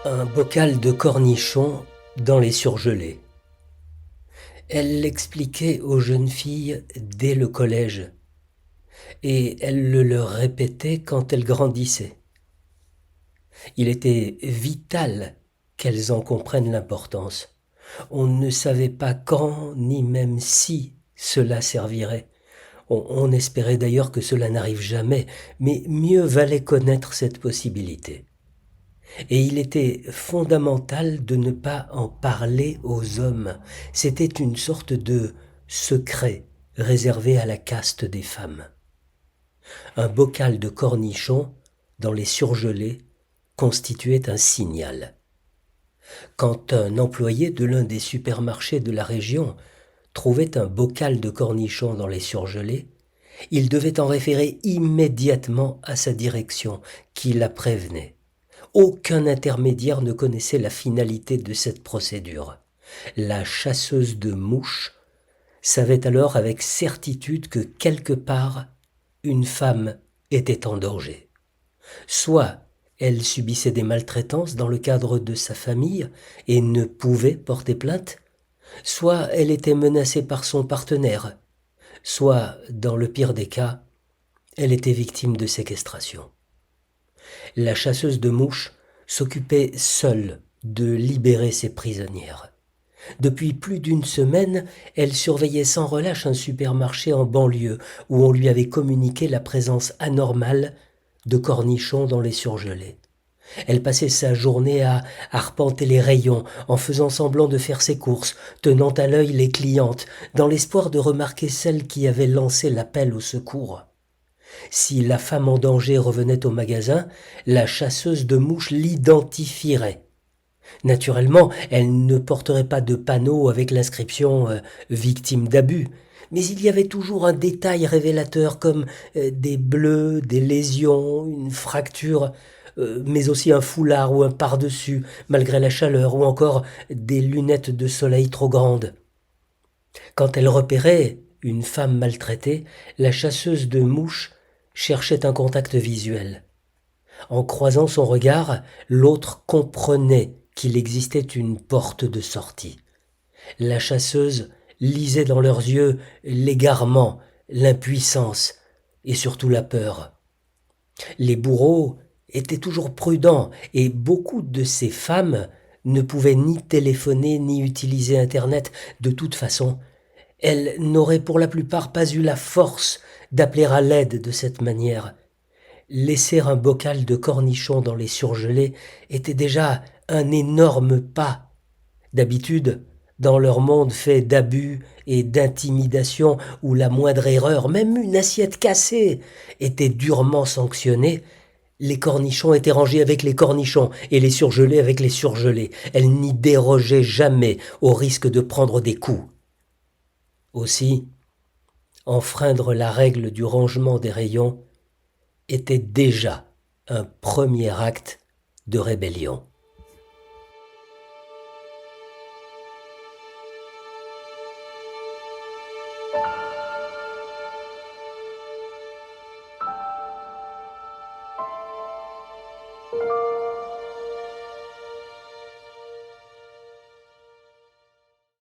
Un bocal de cornichons dans les surgelés. Elle l'expliquait aux jeunes filles dès le collège, et elle le leur répétait quand elles grandissaient. Il était vital qu'elles en comprennent l'importance. On ne savait pas quand, ni même si cela servirait. On espérait d'ailleurs que cela n'arrive jamais, mais mieux valait connaître cette possibilité. Et il était fondamental de ne pas en parler aux hommes. C'était une sorte de secret réservé à la caste des femmes. Un bocal de cornichons, dans les surgelés, constituait un signal. Quand un employé de l'un des supermarchés de la région trouvait un bocal de cornichons dans les surgelés, il devait en référer immédiatement à sa direction, qui la prévenait. Aucun intermédiaire ne connaissait la finalité de cette procédure. La chasseuse de mouches savait alors avec certitude que quelque part, une femme était en danger. Soit elle subissait des maltraitances dans le cadre de sa famille et ne pouvait porter plainte, soit elle était menacée par son partenaire, soit, dans le pire des cas, elle était victime de séquestration. La chasseuse de mouches s'occupait seule de libérer ses prisonnières. Depuis plus d'une semaine, elle surveillait sans relâche un supermarché en banlieue où on lui avait communiqué la présence anormale de cornichons dans les surgelés. Elle passait sa journée à arpenter les rayons en faisant semblant de faire ses courses, tenant à l'œil les clientes, dans l'espoir de remarquer celle qui avait lancé l'appel au secours. Si la femme en danger revenait au magasin, la chasseuse de mouches l'identifierait. Naturellement, elle ne porterait pas de panneau avec l'inscription victime d'abus, mais il y avait toujours un détail révélateur comme des bleus, des lésions, une fracture, mais aussi un foulard ou un pardessus, malgré la chaleur, ou encore des lunettes de soleil trop grandes. Quand elle repérait une femme maltraitée, la chasseuse de mouches cherchait un contact visuel. En croisant son regard, l'autre comprenait qu'il existait une porte de sortie. La chasseuse lisait dans leurs yeux l'égarement, l'impuissance et surtout la peur. Les bourreaux étaient toujours prudents et beaucoup de ces femmes ne pouvaient ni téléphoner ni utiliser Internet. De toute façon, elles n'auraient pour la plupart pas eu la force d'appeler à l'aide de cette manière. Laisser un bocal de cornichons dans les surgelés était déjà un énorme pas. D'habitude, dans leur monde fait d'abus et d'intimidation où la moindre erreur, même une assiette cassée, était durement sanctionnée, les cornichons étaient rangés avec les cornichons et les surgelés avec les surgelés. Elles n'y dérogeaient jamais au risque de prendre des coups. Aussi, enfreindre la règle du rangement des rayons était déjà un premier acte de rébellion.